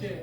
Terre.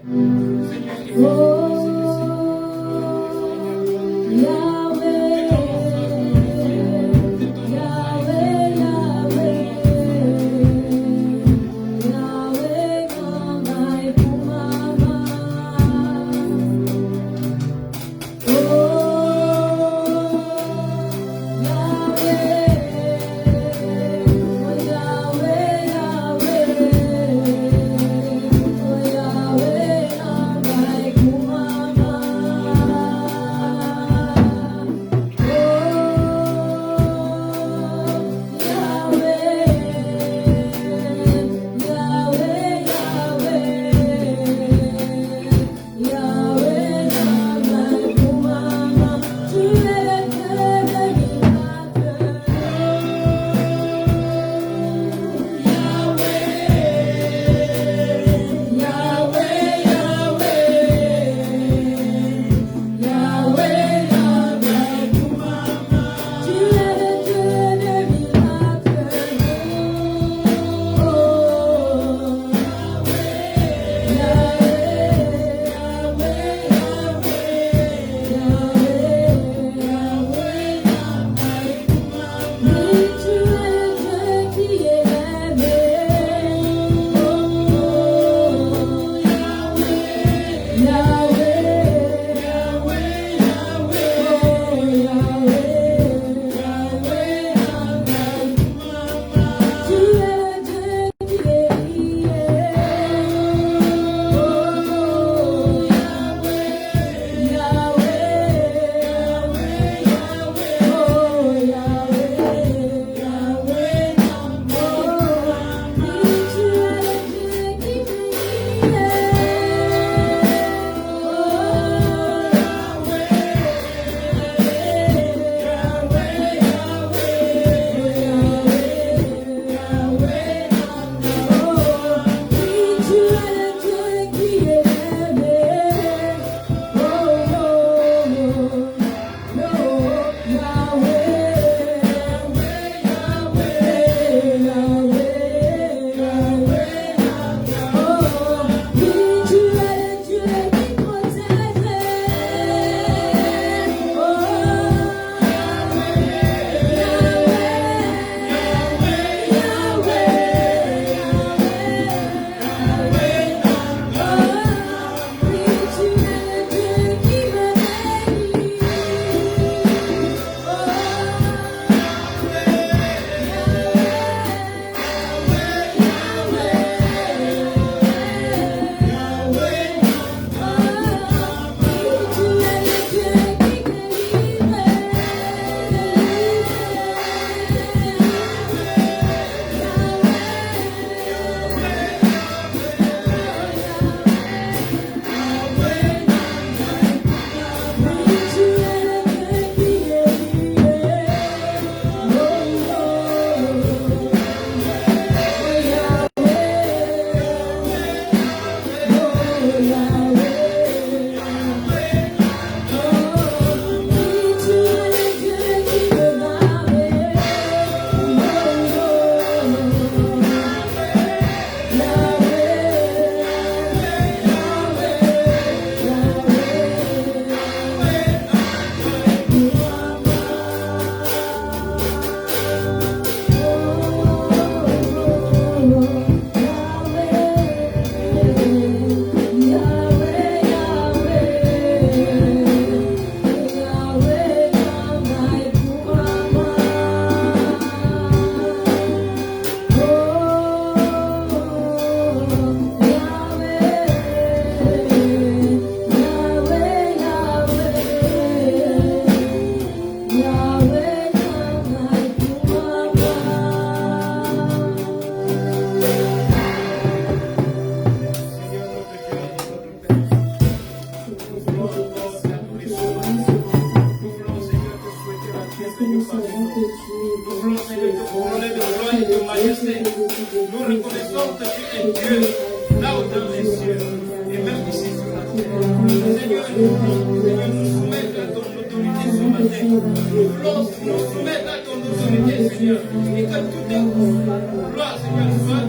là-haut dans les cieux, et même ici sur la terre. Seigneur, nous soumettons à ton autorité ce matin. Nous voulons nous soumettre à ton autorité, Seigneur. Et que toute gloire, Seigneur, soit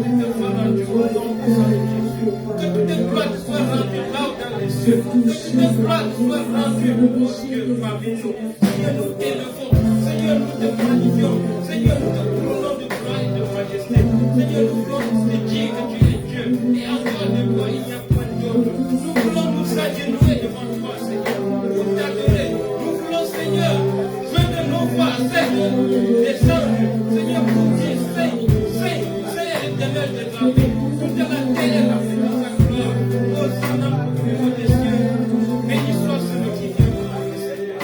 rendue au nom de Jésus. Que toute gloire soit rendue là-haut dans les cieux. Que toute gloire soit rendue au Dieu parmi nous. Seigneur, nous t'élevons. Seigneur, nous te magnifions. Seigneur, nous te prenons de gloire et de majesté. Seigneur, nous voulons te dire que tu es Dieu. Et encore de toi, il n'y a point d'autre. Nous voulons nous agenouiller devant toi, Seigneur. Pour t'adorer. Nous voulons, Seigneur, joindre nos voix, celles des anges. Seigneur, pour dire, Saint est l'éternel des armées. Toute la terre est la fête de sa gloire. Hosanna au plus haut des cieux. Béni soit celui qui vient au nom du Seigneur.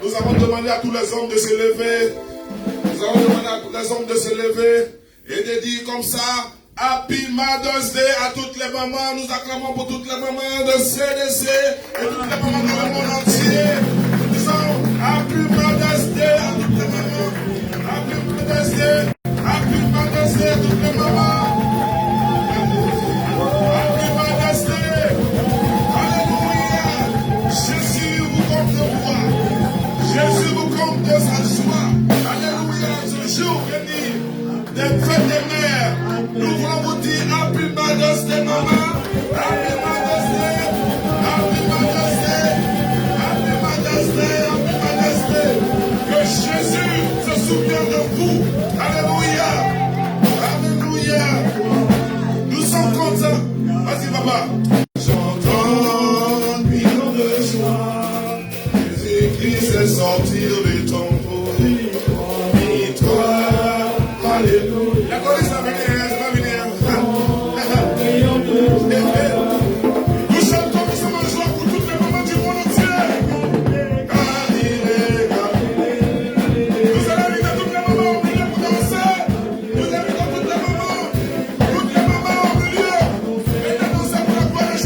Nous avons demandé à tous les hommes de se lever. Nous avons demandé à tous les hommes de se lever et de dire comme ça: Happy Mother's Day à toutes les mamans. Nous acclamons pour toutes les mamans de CDC et toutes les mamans dans le monde entier. Nous disons Happy Mother's Day à toutes les mamans. Happy Mother's Day. Happy Mother's Day à toutes les mamans. Happy Mother's Day. Alléluia. Jésus vous compte de moi. Jésus vous compte de sa joie. Alléluia. Ce jour béni des fêtes des mères. Nous voulons vous dire Happy Mother's Day, maman. Happy Mother's Day. Happy Mother's Day. Happy Mother's Day. Happy Mother's Day. Que Jésus se souvienne de vous. Alléluia. Alléluia. Nous sommes contents. Vas-y, papa. J'entends un million de joie. Jésus-Christ est sorti du tombeau. Victoire. Alléluia. La police va venir. Nous chantons, nous sommes en joie pour toutes les mamans du monde entier. Nous allons inviter toutes les mamans au milieu pour danser. Nous invitons toutes les mamans au milieu et danser pour la gloire de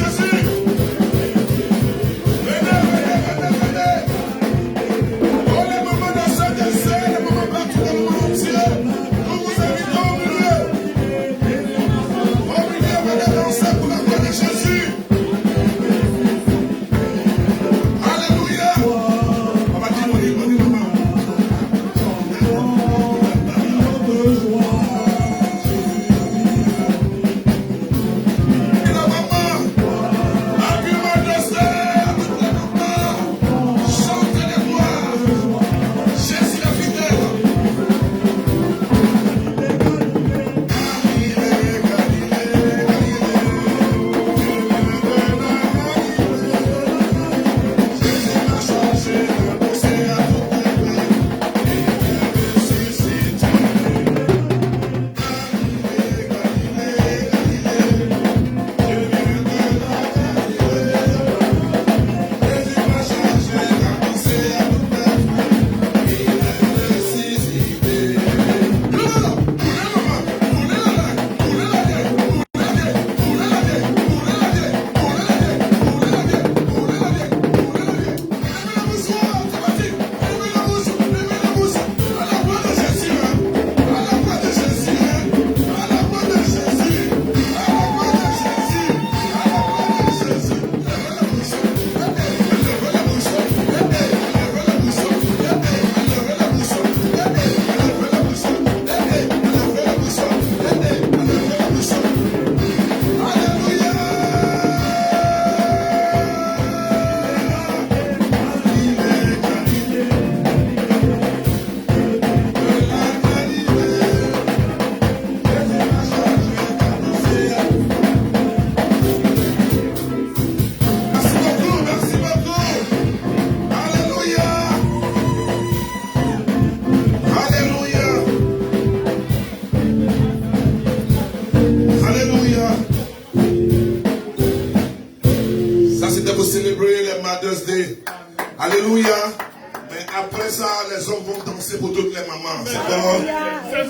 après ça, les hommes vont danser pour toutes les mamans. C'est bon?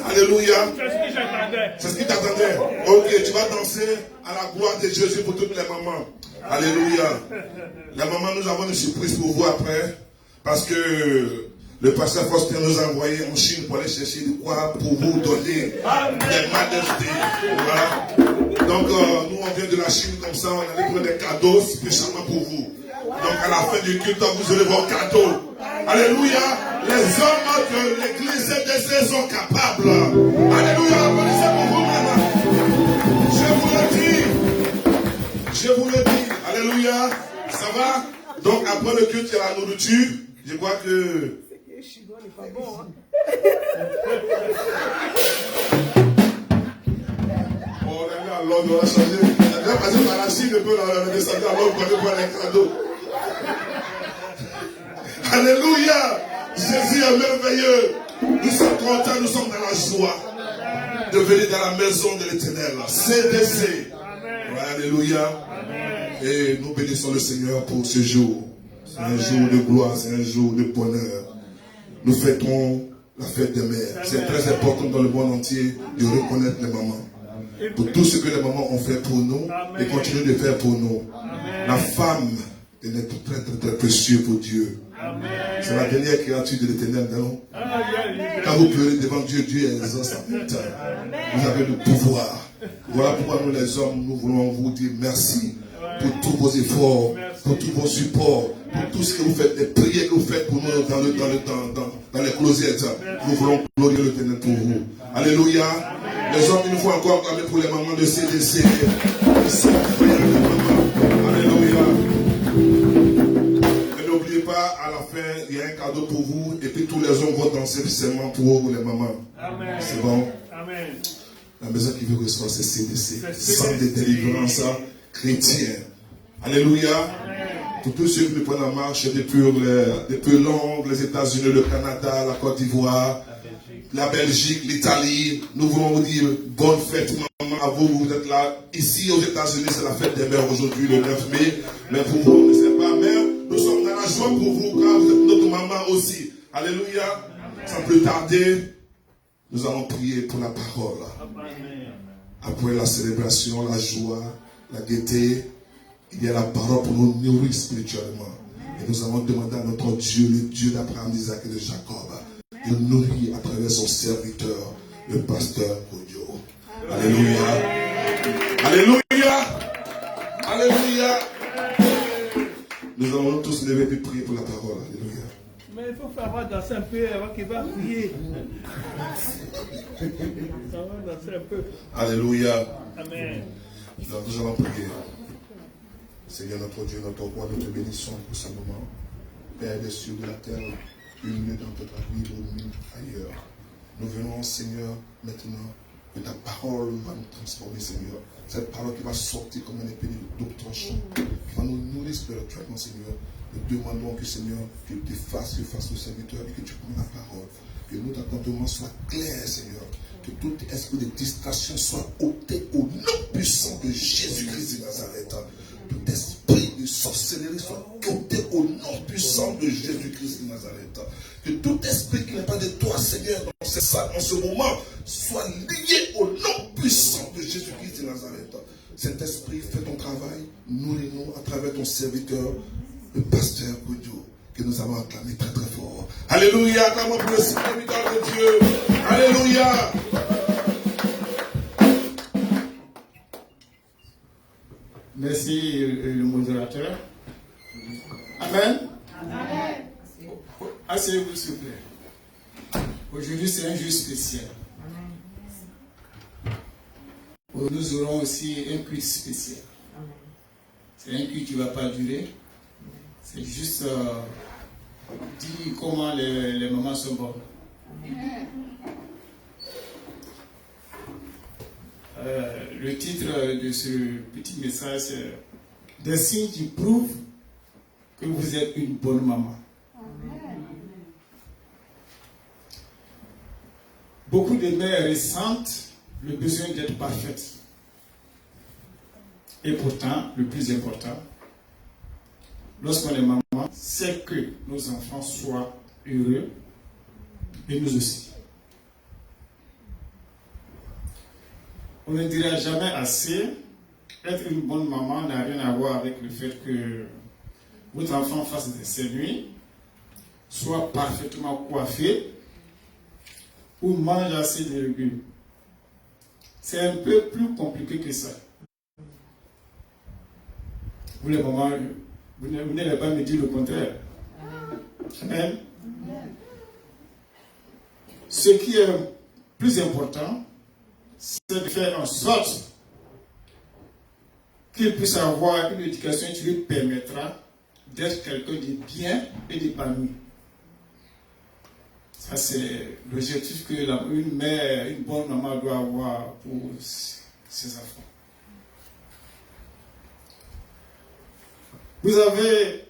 Alléluia. C'est ce qui t'attendait. Ok, tu vas danser à la gloire de Jésus pour toutes les mamans. Alléluia. Les mamans, nous avons une surprise pour vous après. Parce que le pasteur Faustin nous a envoyé en Chine pour aller chercher de quoi pour vous donner des majestés. Voilà. Donc, nous, on vient de la Chine comme ça, on a livré des cadeaux spécialement pour vous. Donc, à la fin du culte, vous aurez vos cadeaux. Alléluia. Les hommes de l'église CDC sont capables. Alléluia. Applaudissez pour vous, maman. Je vous le dis. Je vous le dis. Alléluia. Ça va? Donc, après le culte, il y a la nourriture. Je crois que... Chinois n'est pas bon, hein. On a mis à l'ordre, on a changé. On a passé par la Chine, on a descendu à l'ordre pour aller voir les cadeaux. Alléluia. Jésus est merveilleux. Nous sommes contents, nous sommes dans la joie de venir dans la maison de l'Éternel. CDC. Alléluia. Et nous bénissons le Seigneur pour ce jour. C'est un jour de gloire, c'est un jour de bonheur. Nous fêtons la fête des mères. C'est très important dans le monde entier de reconnaître les mamans. Pour tout ce que les mamans ont fait pour nous et continuent de faire pour nous. La femme est très, très, très précieux pour Dieu. C'est la dernière créature de l'Éternel, non? Quand vous pleurez devant Dieu, Dieu exauce sa honte. Vous avez le pouvoir. Voilà pourquoi nous les hommes, nous voulons vous dire merci pour tous vos efforts, pour tous vos supports, pour tout ce que vous faites, les prières que vous faites pour nous dans les closets. Nous voulons glorifier l'Éternel pour vous. Alléluia. Les hommes, il nous faut encore acclamer pour les mamans de CDC. C'est incroyable, les mamans. Alléluia. Et n'oubliez pas, à la fin, il y a un cadeau pour vous. Et puis tous les hommes vont danser seulement pour vous, les mamans. C'est bon? Amen. La maison qui veut recevoir, c'est CDC. Centre de délivrance chrétien. Alléluia. Pour tous ceux qui nous prennent en marche depuis Londres, les États-Unis, le Canada, la Côte d'Ivoire, la Belgique, l'Italie, nous voulons vous dire bonne fête, maman, à vous, vous êtes là. Ici aux États-Unis, c'est la fête des mères aujourd'hui, le 9 mai. Mais pour vous, on ne sait pas, mère, nous sommes dans la joie pour vous, car vous êtes notre maman aussi. Alléluia. Sans plus tarder, nous allons prier pour la parole. Après la célébration, la joie, la gaieté, il y a la parole pour nous nourrir spirituellement. Et nous allons demander à notre Dieu, le Dieu d'Abraham, d'Isaac et de Jacob, de nourrir à travers son serviteur, le pasteur Kodio. Alléluia. Alléluia. Alléluia. Nous allons tous lever et prier pour la parole. Alléluia. Mais il faut faire danser un peu avant qu'il va prier. Ça va danser un peu. Alléluia. Amen. Donc nous allons prier. Seigneur notre Dieu, notre roi, nous te bénissons pour ce moment. Père des cieux de la terre, une dans notre vie, nous ailleurs. Nous venons, Seigneur, maintenant, que ta parole va nous transformer, Seigneur. Cette parole qui va sortir comme un épée de double tranchant, qui va nous nourrir spirituellement, Seigneur. Nous demandons que, Seigneur, que tu fasses le serviteur et que tu prennes la parole. Que notre entendement soit clair, Seigneur. Que tout esprit de distraction soit ôté au nom puissant de Jésus-Christ de Nazareth. Tout esprit de sorcellerie soit ôté au nom puissant de Jésus-Christ de Nazareth. Que tout esprit qui n'est pas de toi, Seigneur, dans ce moment, soit lié au nom puissant de Jésus-Christ de Nazareth. Cet esprit, fais ton travail, nourris-nous à travers ton serviteur, le pasteur Kodio, que nous avons acclamé très très fort. Alléluia, acclamons pour le serviteur de Dieu. Alléluia. Merci le modérateur. Amen. Amen. Asseyez-vous s'il vous plaît. Aujourd'hui c'est un jour spécial. Nous aurons aussi un culte spécial. C'est un culte qui ne va pas durer. C'est juste dire comment les mamans sont bonnes. Le titre de ce petit message, c'est des signes qui prouvent que vous êtes une bonne maman. Amen. Beaucoup de mères ressentent le besoin d'être parfaites. Et pourtant, le plus important, lorsqu'on est maman, c'est que nos enfants soient heureux, et nous aussi. On ne dira jamais assez, être une bonne maman n'a rien à voir avec le fait que votre enfant fasse ses nuits, soit parfaitement coiffé, ou mange assez de légumes. C'est un peu plus compliqué que ça. Vous les mamans, vous n'allez pas me dire le contraire. Amen. Ce qui est plus important, c'est de faire en sorte qu'il puisse avoir une éducation qui lui permettra d'être quelqu'un de bien et d'épanoui. Ça, c'est l'objectif que une mère, une bonne maman doit avoir pour ses enfants. Vous avez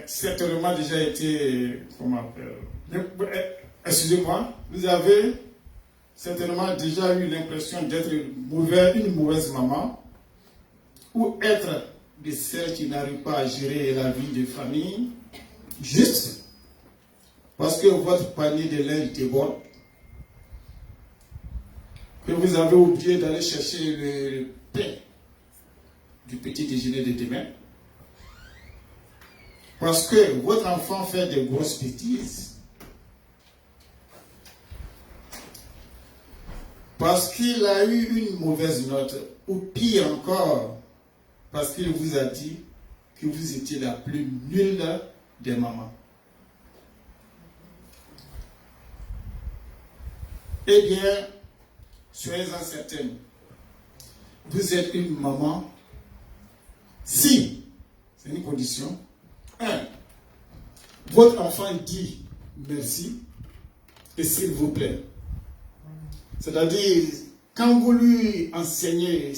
certainement déjà été, excusez-moi, vous avez certainement déjà eu l'impression d'être une mauvaise maman ou être de celles qui n'arrivent pas à gérer la vie de famille juste parce que votre panier de linge déborde, que vous avez oublié d'aller chercher le pain du petit déjeuner de demain, parce que votre enfant fait des grosses bêtises, parce qu'il a eu une mauvaise note, ou pire encore, parce qu'il vous a dit que vous étiez la plus nulle des mamans. Eh bien, soyez-en certaines, vous êtes une maman si, c'est une condition, 1. Votre enfant dit merci et s'il vous plaît. C'est-à-dire, quand vous lui enseignez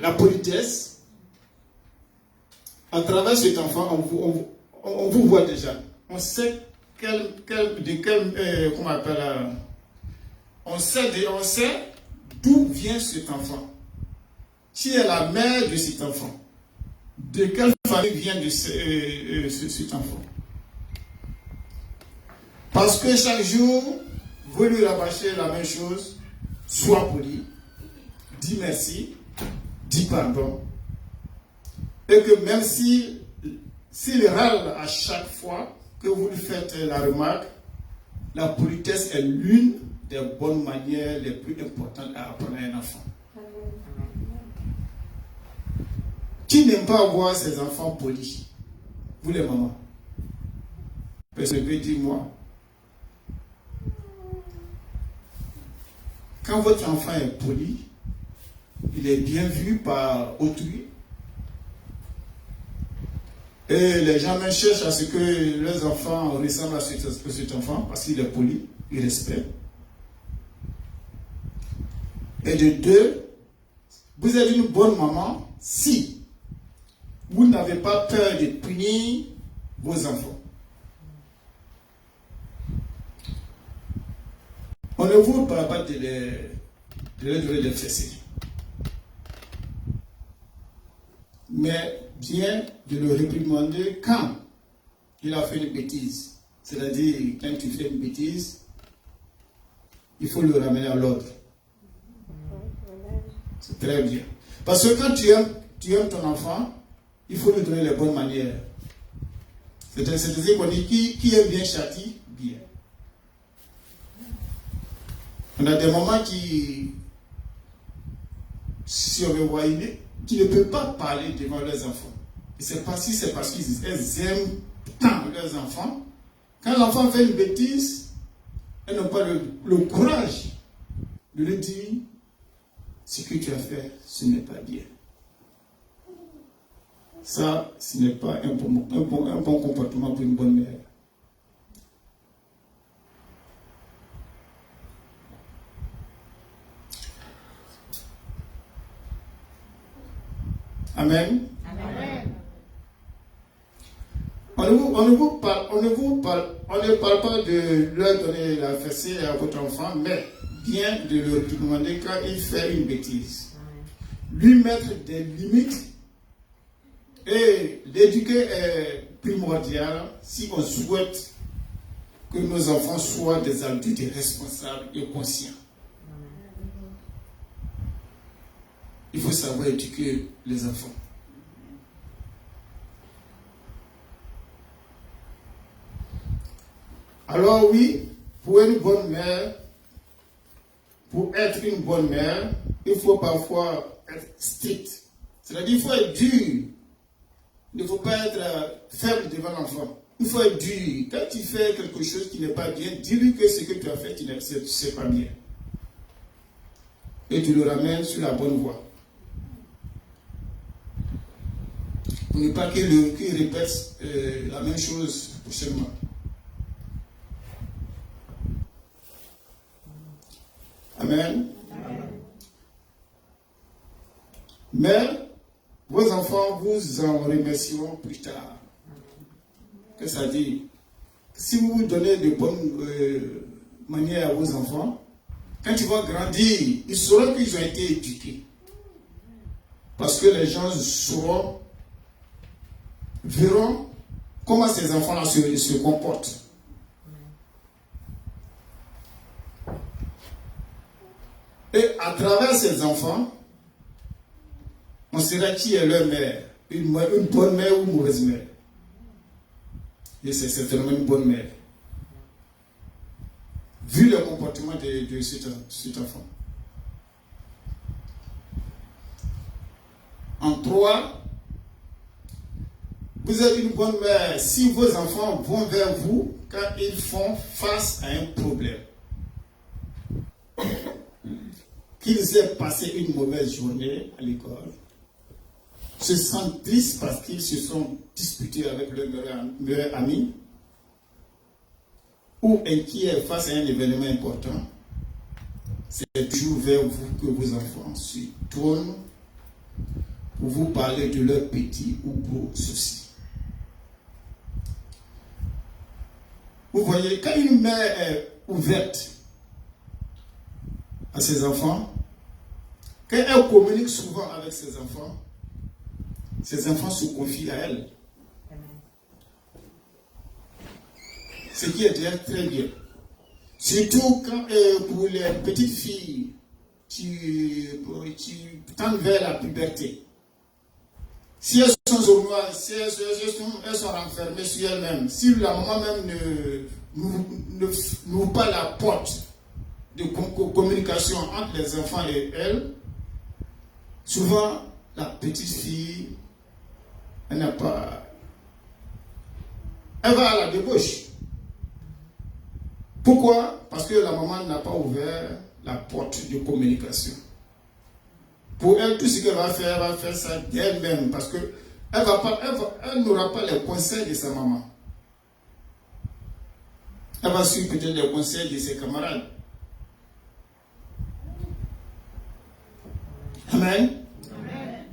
la politesse, à travers cet enfant, on vous voit déjà. On sait on sait d'où vient cet enfant. Qui est la mère de cet enfant? De quelle famille vient cet enfant? Parce que chaque jour, vous lui rabâchez la même chose, sois poli, dis merci, dis pardon, et que même s'il râle à chaque fois que vous lui faites la remarque, la politesse est l'une des bonnes manières les plus importantes à apprendre à un enfant. Qui n'aime pas voir ses enfants polis? Vous les mamans. Parce que dis-moi, quand votre enfant est poli, il est bien vu par autrui. Et les gens même cherchent à ce que leurs enfants ressemblent à cet enfant parce qu'il est poli, il respecte. Et de 2, vous êtes une bonne maman si vous n'avez pas peur de punir vos enfants. On ne vous parle pas de leur donner des fessées, mais bien de le réprimander quand il a fait une bêtise. C'est-à-dire, quand tu fais une bêtise, il faut le ramener à l'ordre. C'est très bien. Parce que quand tu aimes ton enfant, il faut lui donner les bonnes manières. C'est-à-dire qu'on dit qui aime bien châtie bien. On a des mamans qui, si on veut voir, qui ne peuvent pas parler devant leurs enfants. Et c'est parce qu'elles aiment tant leurs enfants. Quand l'enfant fait une bêtise, elles n'ont pas le courage de lui dire ce que tu as fait, ce n'est pas bien. Ça, ce n'est pas un bon comportement pour une bonne mère. Amen. Amen. On ne parle pas de leur donner la fessée à votre enfant, mais bien de leur demander quand il fait une bêtise. Lui mettre des limites et l'éduquer est primordial si on souhaite que nos enfants soient des adultes responsables et conscients. Il faut savoir éduquer les enfants. Alors oui, pour une bonne mère, pour être une bonne mère, il faut parfois être strict. C'est-à-dire qu'il faut être dur. Il ne faut pas être faible devant l'enfant. Il faut être dur. Quand tu fais quelque chose qui n'est pas bien, dis-lui que ce que tu as fait, ce n'est pas bien. Et tu le ramènes sur la bonne voie. Pour ne pas qu'il répète la même chose prochainement. Amen. Mais vos enfants vous en remercieront plus tard. Qu'est-ce que ça dit? Si vous donnez de bonnes manières à vos enfants, quand ils vont grandir, ils sauront qu'ils ont été éduqués. Parce que les gens verront comment ces enfants-là se comportent. Et à travers ces enfants, on saura qui est leur mère, une bonne mère ou une mauvaise mère. Et c'est certainement une bonne mère. Vu le comportement de cet enfant. En 3, vous êtes une bonne mère si vos enfants vont vers vous quand ils font face à un problème. Qu'ils aient passé une mauvaise journée à l'école, se sentent tristes parce qu'ils se sont disputés avec leur meilleur ami, ou inquiets face à un événement important, c'est toujours vers vous que vos enfants se tournent pour vous parler de leurs petits ou gros soucis. Vous voyez, quand une mère est ouverte à ses enfants, quand elle communique souvent avec ses enfants se confient à elle. Ce qui est déjà très bien. Surtout quand, pour les petites filles qui tendent vers la puberté. Si elles sont au noir, si elles sont renfermées sur elles-mêmes, si la maman même n'ouvre pas la porte de communication entre les enfants et elles, souvent la petite fille, elle va à la débauche. Pourquoi? Parce que la maman n'a pas ouvert la porte de communication. Pour elle, tout ce qu'elle va faire ça d'elle-même. Parce que elle n'aura pas les conseils de sa maman. Elle va suivre peut-être les conseils de ses camarades. Amen. Amen.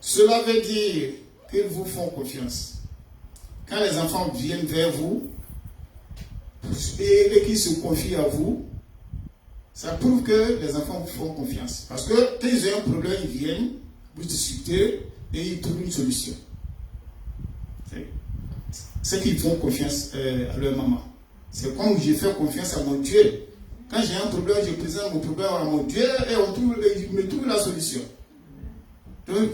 Cela veut dire qu'ils vous font confiance. Quand les enfants viennent vers vous et qu'ils se confient à vous, ça prouve que les enfants vous font confiance. Parce que quand ils ont un problème, ils viennent, vous discutez et ils trouvent une solution. C'est qu'ils font confiance à leur maman. C'est comme j'ai fait confiance à mon Dieu. Quand j'ai un problème, je présente mon problème à mon Dieu et il me trouve la solution. Donc,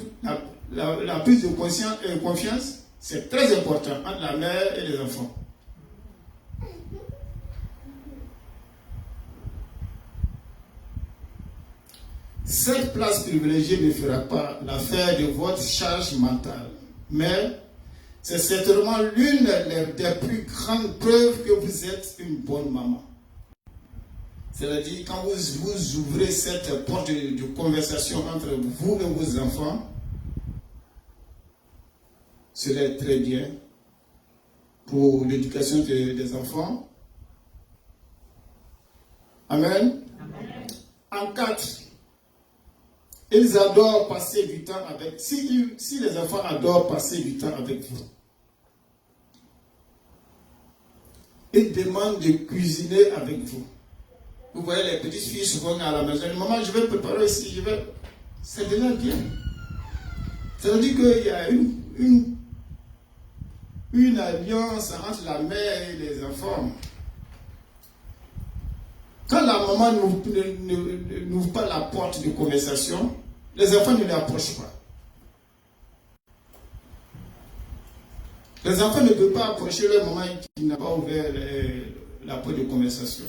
la prise de confiance, c'est très important entre la mère et les enfants. Cette place privilégiée ne fera pas l'affaire de votre charge mentale, mais c'est certainement l'une des plus grandes preuves que vous êtes une bonne maman. C'est-à-dire, quand vous ouvrez cette porte de conversation entre vous et vos enfants, cela est très bien pour l'éducation des enfants. Amen. Amen. En 4, ils adorent passer du temps avec. Si les enfants adorent passer du temps avec vous, ils demandent de cuisiner avec vous. Vous voyez les petites filles souvent à la maison. Maman, je vais préparer ici, je vais. C'est déjà bien. Ça veut dire qu'il y a une alliance entre la mère et les enfants. Quand la maman n'ouvre pas la porte de conversation, les enfants ne l'approchent pas. Les enfants ne peuvent pas approcher leur maman qui n'a pas ouvert la porte de conversation.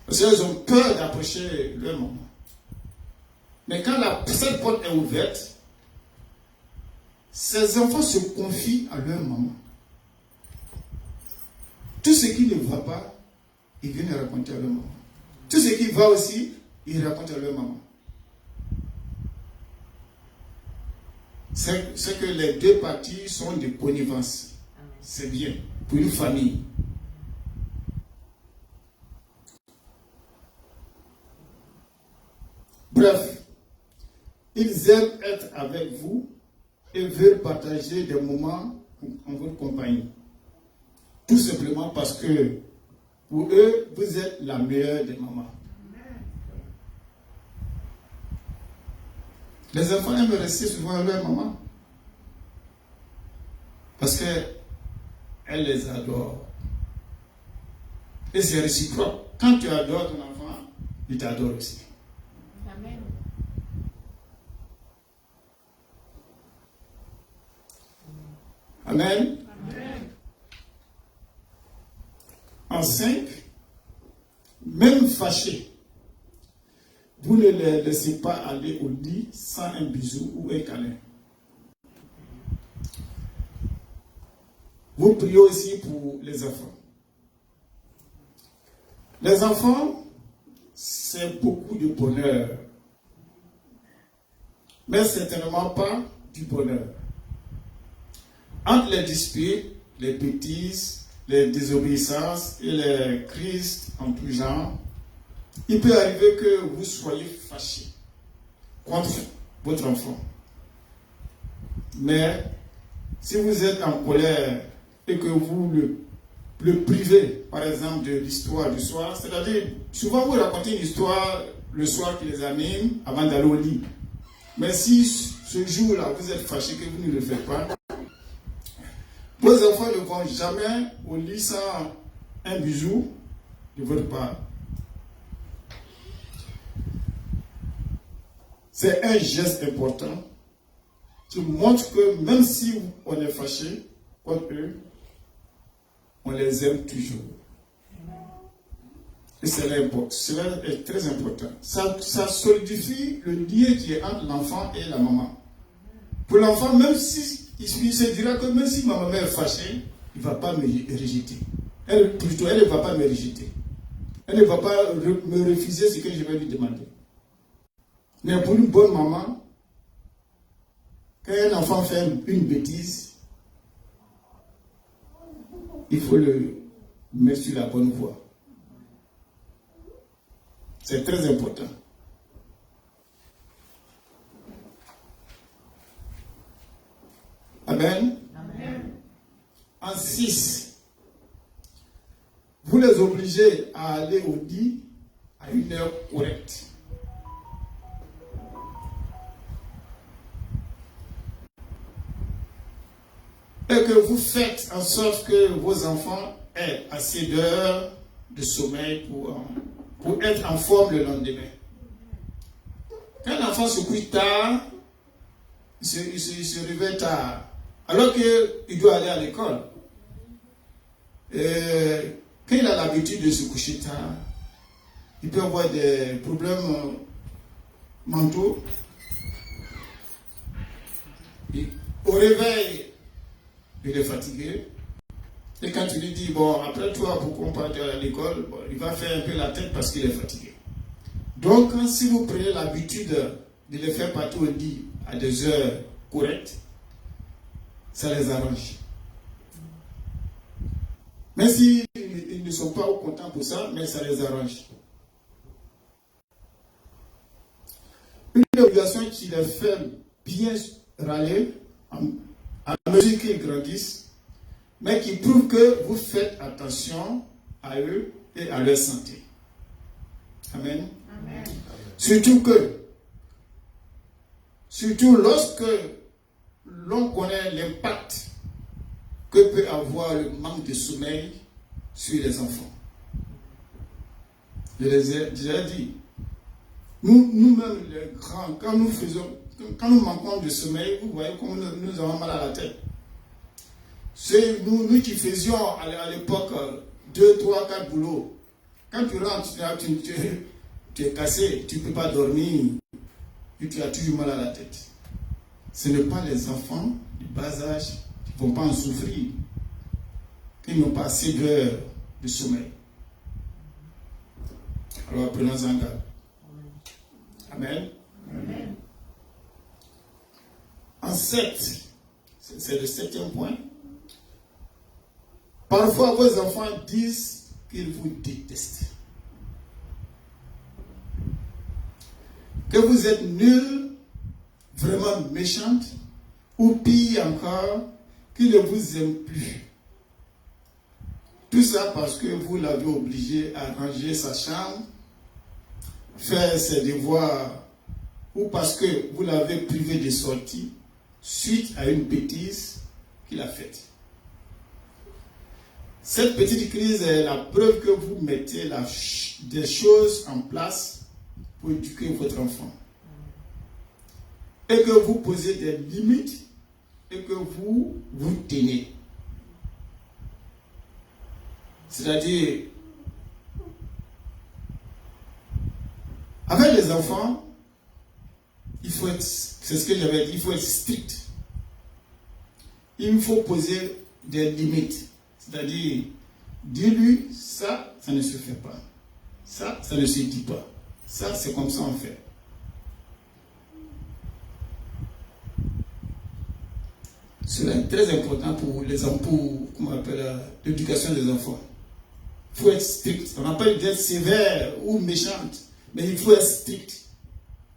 Parce qu'ils ont peur d'approcher leur maman. Mais quand cette porte est ouverte, ces enfants se confient à leur maman. Tout ce qu'ils ne voient pas, ils viennent raconter à leur maman. Tout ce qui va aussi, ils racontent à leur maman. C'est que les deux parties sont de connivence. C'est bien pour une famille. Bref, ils aiment être avec vous et veulent partager des moments en votre compagnie. Tout simplement parce que pour eux, vous êtes la meilleure des mamans. Les enfants aiment rester souvent avec leur maman. Parce qu'elle les adore. Et c'est réciproque. Quand tu adores ton enfant, il t'adore aussi. Amen. Amen. Amen. En 5, même fâchés, vous ne les laissez pas aller au lit sans un bisou ou un câlin. Vous priez aussi pour les enfants. Les enfants, c'est beaucoup de bonheur. Mais certainement pas du bonheur. Entre les disputes, les bêtises, les désobéissances et les crises en tout genre, il peut arriver que vous soyez fâché contre votre enfant. Mais si vous êtes en colère et que vous le privez, par exemple, de l'histoire du soir, c'est-à-dire, souvent vous racontez une histoire le soir qui les anime avant d'aller au lit. Mais si ce jour-là, vous êtes fâché que vous ne le faites pas, vos enfants ne vont jamais au lit sans un bisou de votre part. C'est un geste important qui montre que même si on est fâché contre eux, on les aime toujours. Et cela est très important. Ça solidifie le lien qui est entre l'enfant et la maman. Pour l'enfant, même si il se dira que même si ma maman est fâchée, il ne va pas me rejeter. Elle ne va pas me rejeter. Elle ne va pas me refuser ce que je vais lui demander. Mais pour une bonne maman, quand un enfant fait une bêtise, il faut le mettre sur la bonne voie. C'est très important. Amen. Amen. En 6, vous les obligez à aller au lit à une heure correcte. Et que vous faites en sorte que vos enfants aient assez d'heures de sommeil pour être en forme le lendemain. Quand un enfant se couche tard, il se réveille tard, alors qu'il doit aller à l'école. Et quand il a l'habitude de se coucher tard, il peut avoir des problèmes mentaux. Et au réveil, il est fatigué. Et quand tu lui dis, bon, après toi, pourquoi on part à l'école, bon, il va faire un peu la tête parce qu'il est fatigué. Donc, si vous prenez l'habitude de les faire partir au lit à des heures correctes, ça les arrange. Même s'ils ne sont pas contents pour ça, mais ça les arrange. Une obligation qui les fait bien râler à mesure qu'ils grandissent, mais qui prouve que vous faites attention à eux et à leur santé. Amen. Amen. Surtout lorsque l'on connaît l'impact que peut avoir le manque de sommeil sur les enfants. Je les ai déjà dit. Nous-mêmes, les grands, quand nous manquons de sommeil, vous voyez comment nous avons mal à la tête. C'est nous qui faisions à l'époque 2, 3, 4 boulots. Quand tu rentres, tu es cassé, tu ne peux pas dormir, et tu as toujours mal à la tête. Ce n'est pas les enfants du bas âge qui ne vont pas en souffrir, qui n'ont pas assez d'heures de sommeil. Alors prenons-en garde. Amen. Amen. En 7, c'est le 7e point. Parfois, vos enfants disent qu'ils vous détestent. Que vous êtes nul, vraiment méchante, ou pire encore, qu'ils ne vous aiment plus. Tout ça parce que vous l'avez obligé à ranger sa chambre, faire ses devoirs, ou parce que vous l'avez privé de sortie suite à une bêtise qu'il a faite. Cette petite crise est la preuve que vous mettez des choses en place pour éduquer votre enfant. Et que vous posez des limites et que vous vous tenez. C'est-à-dire, avec les enfants, il faut être, c'est ce que j'avais dit, il faut être strict. Il faut poser des limites. C'est-à-dire, dis-lui, ça ne se fait pas. Ça ne se dit pas. Ça, c'est comme ça on fait. Cela est très important pour les enfants, comment on appelle l'éducation des enfants. Il faut être strict. On n'a pas d'être sévère ou méchante, mais il faut être strict.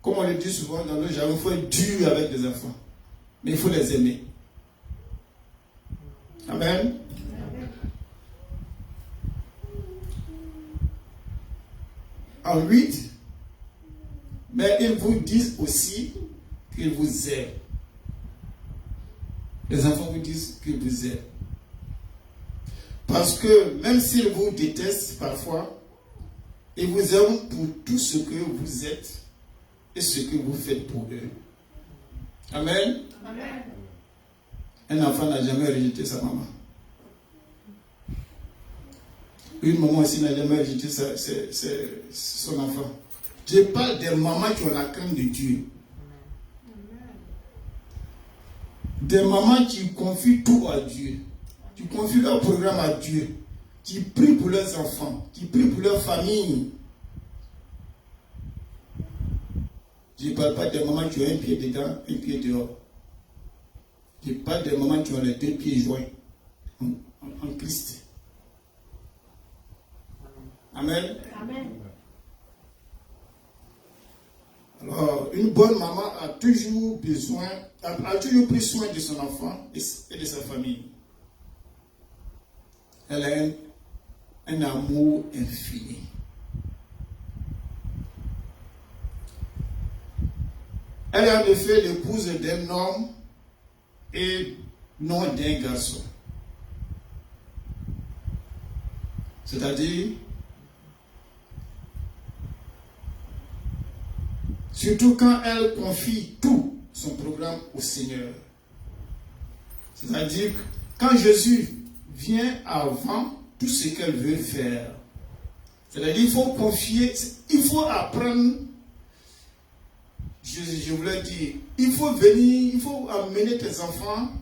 Comme on le dit souvent dans le jargon, il faut être dur avec les enfants. Mais il faut les aimer. Amen. En 8, mais ils vous disent aussi qu'ils vous aiment. Les enfants vous disent qu'ils vous aiment. Parce que même s'ils vous détestent parfois, ils vous aiment pour tout ce que vous êtes et ce que vous faites pour eux. Amen. Amen. Un enfant n'a jamais rejeté sa maman. Une maman aussi n'a jamais rejeté son enfant. Je parle des mamans qui ont la crainte de Dieu. Des mamans qui confient tout à Dieu. Qui confient leur programme à Dieu. Qui prient pour leurs enfants. Qui prient pour leur famille. Je ne parle pas des mamans qui ont un pied dedans, un pied dehors. Je parle des mamans qui ont les 2 pieds joints en Christ. Amen. Amen. Alors, une bonne maman a toujours pris soin de son enfant et de sa famille. Elle a un amour infini. Elle est en effet l'épouse d'un homme et non d'un garçon. C'est-à-dire, surtout quand elle confie tout son programme au Seigneur. C'est-à-dire que quand Jésus vient avant tout ce qu'elle veut faire. C'est-à-dire qu'il faut confier, il faut apprendre, je voulais dire, il faut venir, il faut amener tes enfants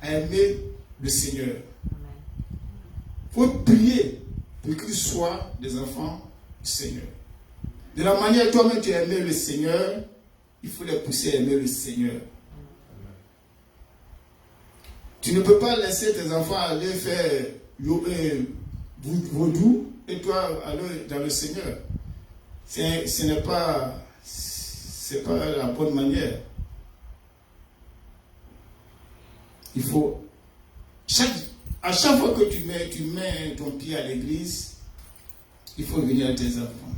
à aimer le Seigneur. Il faut prier pour qu'ils soient des enfants du Seigneur. De la manière que toi-même tu as aimé le Seigneur, il faut les pousser à aimer le Seigneur. Tu ne peux pas laisser tes enfants aller faire vaudou et toi aller dans le Seigneur. Ce n'est pas, c'est pas la bonne manière. Il faut, À chaque fois que tu mets ton pied à l'église, il faut venir à tes enfants.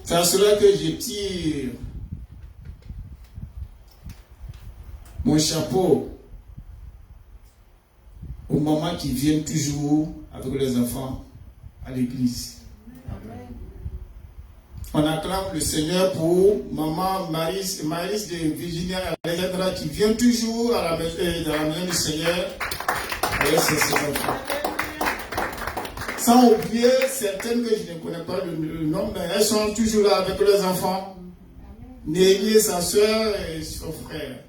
C'est à cela que je tire mon chapeau aux mamans qui viennent toujours avec les enfants à l'église. On acclame le Seigneur pour maman Maris de Virginia Alexandra qui vient toujours dans la maison du Seigneur avec ses enfants. Sans oublier certaines que je ne connais pas le nom, mais elles sont toujours là avec leurs enfants. Néhémie, sa soeur et son frère.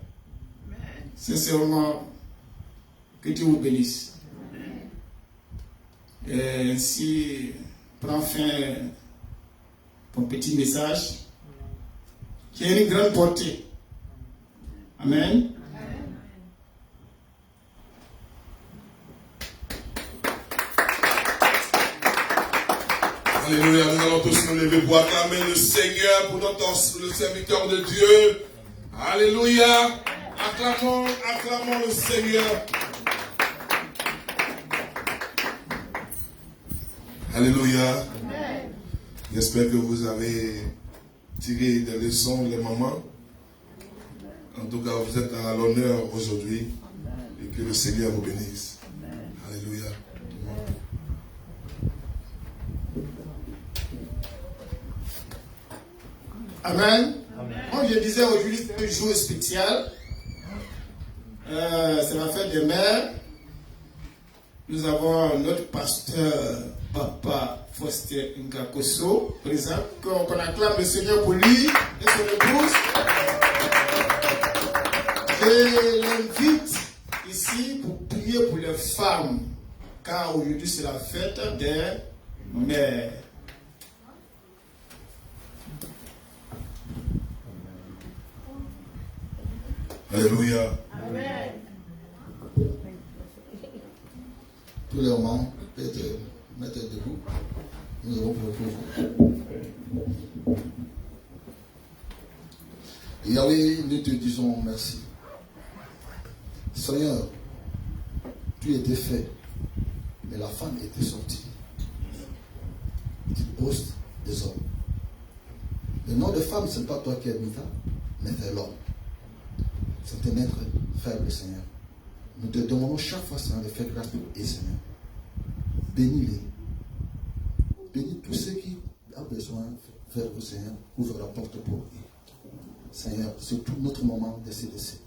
Sincèrement, que Dieu vous bénisse. Et ainsi, prends fin ton petit message qui a une grande portée. Amen. Alléluia, nous allons tous nous lever pour acclamer le Seigneur, pour le serviteur de Dieu. Alléluia. Acclamons le Seigneur. Alléluia. J'espère que vous avez tiré des leçons, les mamans. En tout cas, vous êtes à l'honneur aujourd'hui. Et que le Seigneur vous bénisse. Alléluia. Amen. Comme je disais aujourd'hui, c'est un jour spécial. C'est la fête des mères. Nous avons notre pasteur, Papa Foster Ngakoso, présent, qu'on acclame le Seigneur pour lui et son épouse. Je l'invite ici pour prier pour les femmes, car aujourd'hui c'est la fête des mères. Alléluia. Amen. Tous les mamans, mettez debout. Nous allons prier pour vous. Yahweh, nous te disons merci. Seigneur, tu étais fait, mais la femme était sortie du poste des hommes. Le nom de femme, ce n'est pas toi qui as mis ça, mais c'est l'homme. C'est un être faible, Seigneur. Nous te demandons chaque fois, Seigneur, de faire grâce pour eux, Seigneur. Bénis-les. Bénis tous ceux qui ont besoin de faire vous, Seigneur. Ouvre la porte pour eux. Seigneur, c'est tout notre moment de CDC.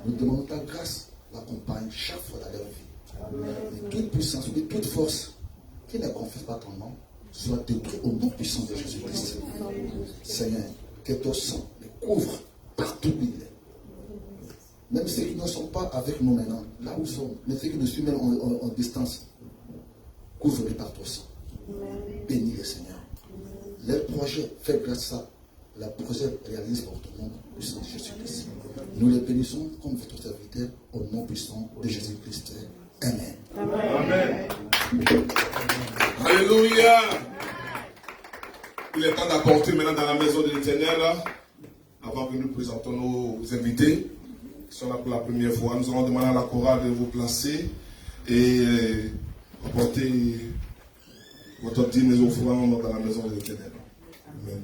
Nous demandons ta grâce, l'accompagne chaque fois dans leur vie. Et toute puissance, et toute force qui ne confesse pas ton nom, soit détruite au nom puissant de Jésus-Christ. Seigneur, que ton sang les couvre partout où il est. Même ceux qui ne sont pas avec nous maintenant, là où ils sont, mais ceux qui nous suivent même en distance, couvre-les par ton sang. Bénis les Seigneur. Les projets, fais grâce à ça. Le projet réalise pour ton nom puissant de Jésus-Christ. Nous les bénissons comme votre serviteur au nom puissant de Jésus-Christ. Amen. Amen. Alléluia. Il est temps d'apporter maintenant dans la maison de l'Éternel, avant que nous présentons nos invités qui sont là pour la première fois. Nous allons demander à la chorale de vous placer et apporter votre dîme et offrandes dans la maison de l'Éternel. Amen.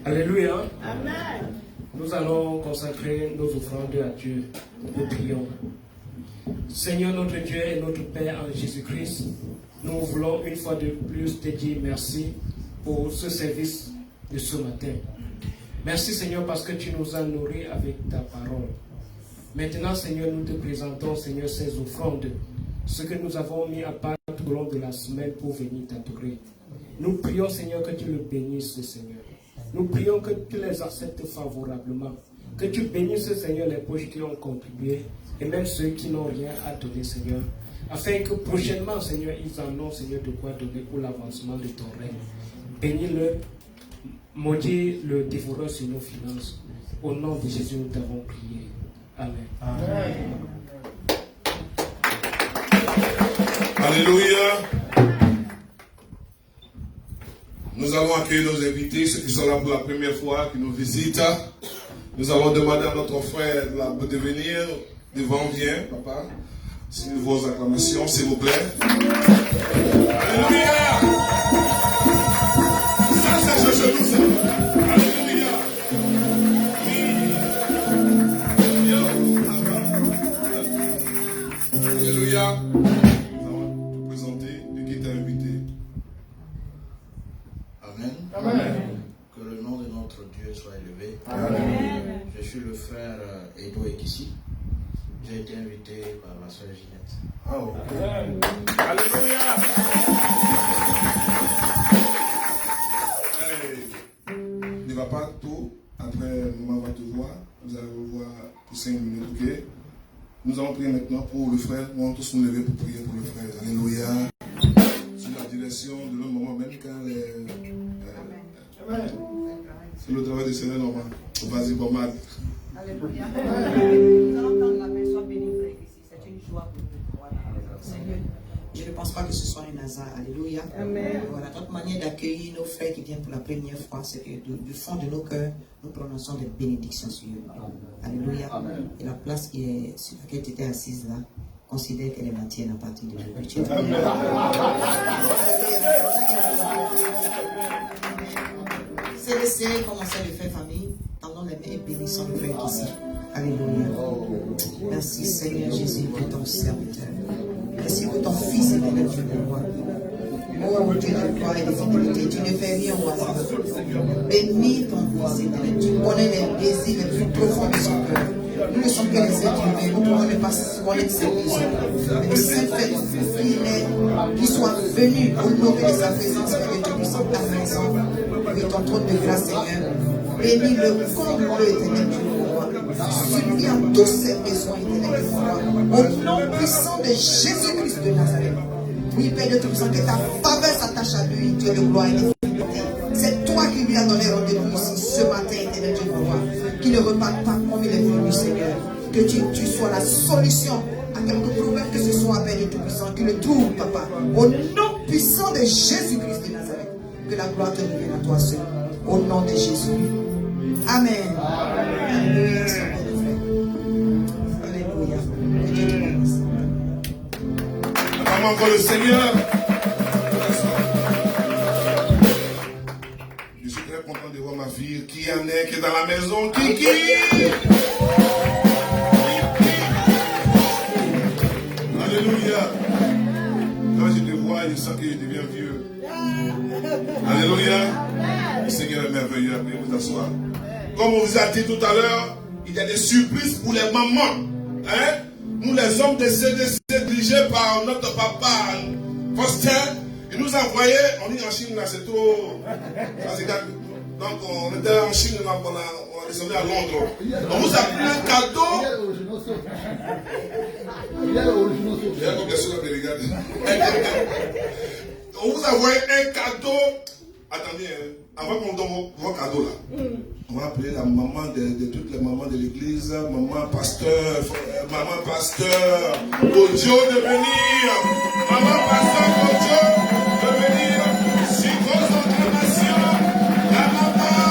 Alléluia. Amen. Nous allons consacrer nos offrandes à Dieu. Nous prions. Seigneur notre Dieu et notre Père en Jésus-Christ, nous voulons une fois de plus te dire merci pour ce service de ce matin. Merci Seigneur parce que tu nous as nourris avec ta parole. Maintenant Seigneur, nous te présentons Seigneur ces offrandes, ce que nous avons mis à part tout au long de la semaine pour venir t'adorer. Nous prions Seigneur que tu le bénisses Seigneur. Nous prions que tu les acceptes favorablement. Que tu bénisses, Seigneur, les poches qui ont contribué et même ceux qui n'ont rien à donner, Seigneur. Afin que prochainement, Seigneur, ils en ont, Seigneur, de quoi donner pour l'avancement de ton règne. Bénis-le, maudis le dévoreur sur nos finances. Au nom de Jésus, nous t'avons prié. Amen. Amen. Alléluia. Nous allons accueillir nos invités, ceux qui sont là pour la première fois, qui nous visitent. Nous allons demander à notre frère de venir devant. Viens, papa. Sur vos acclamations, s'il vous plaît. Alléluia. Ça, c'est chez nous, ça. Alléluia. Alléluia. Nous allons te présenter de qui t'a invité. Amen. Amen. Que le nom de notre Dieu soit élevé. Amen. Je suis le frère Edo Ekissi. J'ai été invité par la sœur Ginette. Oh. Alléluia. Hey. Ne va pas tôt. Après, maman va te voir. Vous allez vous voir pour 5 minutes, ok? Nous allons prier maintenant pour le frère. Nous allons tous nous lever pour prier pour le frère. Alléluia. Sous la direction de notre maman, même quand c'est le travail de Seigneur normal. Vas-y, Bomad. Alléluia. Nous allons prendre la main, sois béni, frère, ici. C'est une joie pour nous. Voilà. Seigneur, je ne pense pas que ce soit un hasard. Alléluia. Amen. Voilà, notre manière d'accueillir nos frères qui viennent pour la première fois, c'est que du fond de nos cœurs, nous prononçons des bénédictions sur eux. Alléluia. Et la place qui est, sur laquelle tu étais assise là, considère qu'elle est la tienne à partir de aujourd'hui. C'est laisser commencer à le faire famille. Tendons les mains et bénissons le frère ici. Alléluia. Merci Seigneur Jésus pour ton serviteur. Merci pour ton fils éternel Dieu de gloire. Oh Dieu de gloire et de fidélité, tu ne fais rien au hasard. Bénis ton fils éternel. Tu connais les désirs les plus profonds de son cœur. Nous ne sommes que les êtres humains, nous pouvons ne pas connaître ses besoins. Mais le Saint-Père, qu'il soit venu honorer de sa présence, mais Dieu puissant ta maison. Oui, ton trône de grâce, Seigneur. Bénis-le, comble-le, éternel Dieu. Suppliant tous ses besoins, éternel Dieu. Au nom puissant de Jésus-Christ de Nazareth. Oui, Père de tout puissant, que ta faveur s'attache à lui, Dieu de gloire et de fidélité. C'est toi qui lui as donné rendez-vous ici ce matin, éternel Dieu de gloire. Qu'il ne reparte pas comme il est venu, Seigneur. Que tu sois la solution à quelque problème que ce soit, Père de tout puissant. Qu'il le trouve, Papa. Au nom puissant de Jésus-Christ de Nazareth. Que la gloire te revienne à toi seul. Au nom de Jésus. Amen. Alléluia. Alléluia. Que Dieu te bénisse. Acclamons encore le Seigneur. Je suis très content de voir ma fille. Qui en est, qui est dans la maison? Kiki. Alléluia. Quand je te vois, je sens que je deviens vieux. Alléluia. Le Seigneur est merveilleux. Après, vous asseoir. Comme on vous a dit tout à l'heure, il y a des surprises pour les mamans. Hein? Nous, les hommes de CDC, dirigés par notre papa Faustin, il nous a envoyé, on dit en Chine, là, c'est trop. Donc, on était en Chine, là, on est descendu à Londres. On vous a pris un cadeau. On vous a envoyé un cadeau. Attendez, avant qu'on donne vos cadeaux là, on va appeler la maman de toutes les mamans de l'église, maman pasteur, Gojo de venir, maman pasteur Gojo de venir, si grosse acclamation, la maman,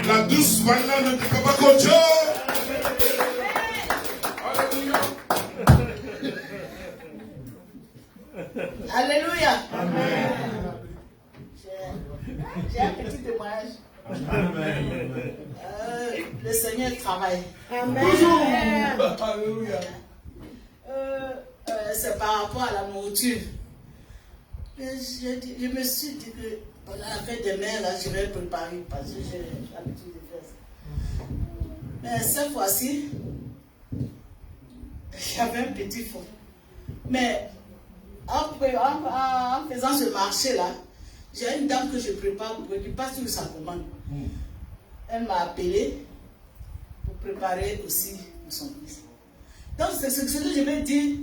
la douce banane de papa Gojo. Alléluia. Amen. Chers J'ai un petit témoignage. Le Seigneur travaille. Amen. Alléluia. C'est par rapport à la nourriture. Je me suis dit que pendant la fête des mères, là, je vais préparer parce que j'ai l'habitude de faire ça. Mais cette fois-ci, j'avais un petit fond. Mais en faisant ce marché-là, j'ai une dame que je prépare qui passe sur sa commande. Elle m'a appelé pour préparer aussi pour son fils. Donc c'est ce que je vais dire.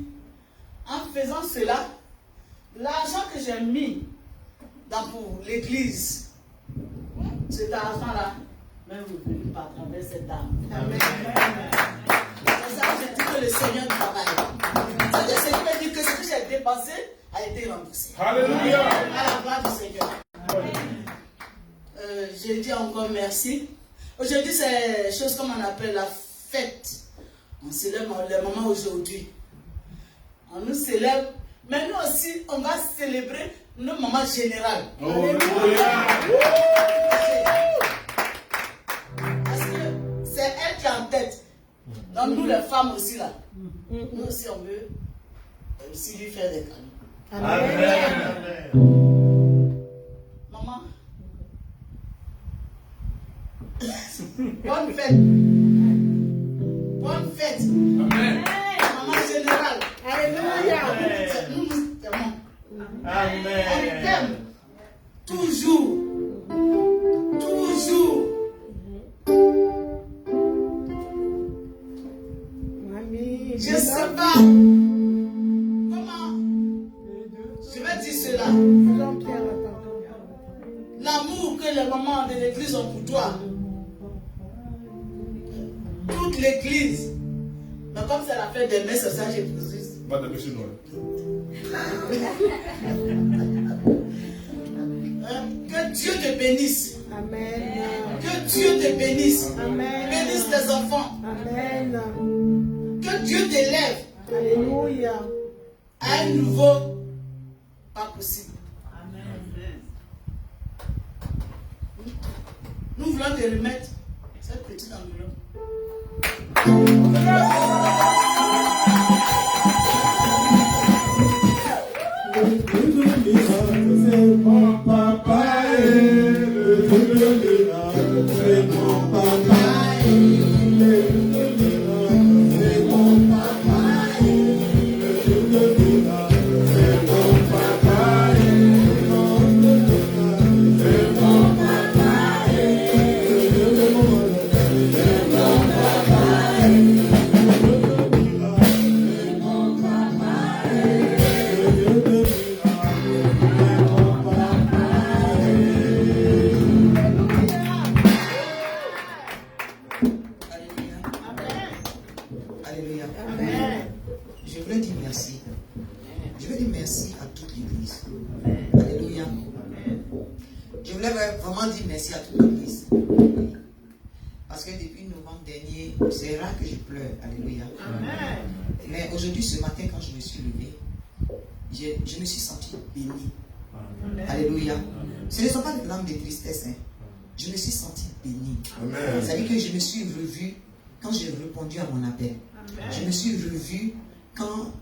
En faisant cela, l'argent que j'ai mis pour l'église, cet argent-là, même revenu par travers cette dame. Amen. C'est ça que j'ai dit que le Seigneur travaille. C'est le Seigneur m'a dit que ce que j'ai dépensé a été remboursé. Alléluia. À la gloire du Seigneur. Je dis encore merci. Aujourd'hui, c'est chose comme on appelle la fête. On célèbre le moment aujourd'hui. On nous célèbre, mais nous aussi, on va célébrer le moment général. Alléluia. Parce que c'est elle qui est en tête. Donc nous, les femmes aussi, là, nous aussi, on veut aussi lui faire des cadeaux. Amen. Maman, bonne fête. Bonne fête. Amen. Maman générale. Alléluia. Nous nous t'aimons. On Amen. t'aime. Toujours. Toujours. Mamie. Je ne sais pas comment je vais dire cela. L'amour que les mamans de l'église ont pour toi. Toute l'église. Mais comme c'est la fête des mères, c'est ça que j'ai posé. Pas de péché noir. Que Dieu te bénisse. Amen. Que Dieu te bénisse. Amen. Bénisse tes enfants. Amen. Que Dieu t'élève Alléluia. à un nouveau pas possible. Nous voulons te remettre cette petite enveloppe. Alléluia. Amen. Je voulais dire merci. Je veux dire merci à toute l'église. Alléluia. Je voulais vraiment dire merci à toute l'église. Parce que depuis novembre dernier, c'est rare que je pleure. Alléluia. Amen. Mais aujourd'hui, ce matin, quand je me suis levé, je me suis senti béni. Alléluia. Ce ne sont pas des larmes de tristesse. Hein. Je me suis senti béni. C'est-à-dire que je me suis revu quand j'ai répondu à mon appel. Amen. Je me suis revu quand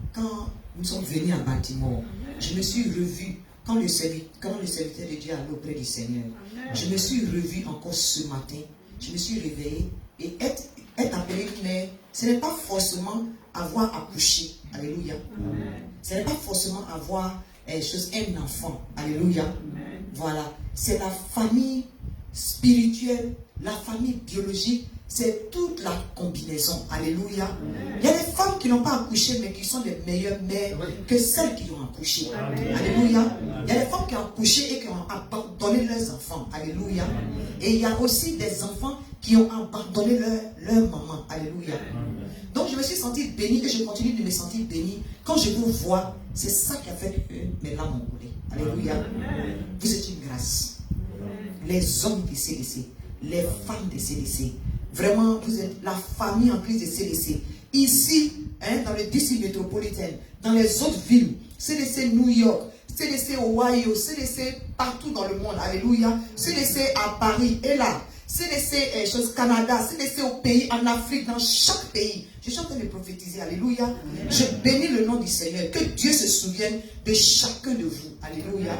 nous sommes venus à Baltimore. Amen. Je me suis revu quand le serviteur de Dieu allait auprès du Seigneur. Amen. Je me suis revu encore ce matin. Je me suis réveillé et être appelé mère, ce n'est pas forcément avoir accouché. Alléluia. Amen. Ce n'est pas forcément avoir un enfant. Alléluia. Amen. Voilà. C'est la famille spirituelle, la famille biologique. C'est toute la combinaison. Alléluia. Amen. Il y a des femmes qui n'ont pas accouché, mais qui sont des meilleures mères que celles qui ont accouché. Amen. Alléluia. Amen. Il y a des femmes qui ont accouché et qui ont abandonné leurs enfants. Alléluia. Amen. Et il y a aussi des enfants qui ont abandonné leur maman. Alléluia. Amen. Donc je me suis senti béni et je continue de me sentir béni. Quand je vous vois, c'est ça qui a fait que mes larmes ont coulé. Alléluia. Amen. Vous êtes une grâce. Amen. Les hommes de CDC, les femmes de CDC. Vraiment, vous êtes la famille en crise de CDC. Ici, dans le district métropolitain, dans les autres villes, CDC New York, CDC au Ohio, CDC partout dans le monde, alléluia, CDC à Paris, et là, CDC au Canada, CDC au pays, en Afrique, dans chaque pays. Je suis en train de prophétiser, alléluia. Je bénis le nom du Seigneur, que Dieu se souvienne de chacun de vous, alléluia.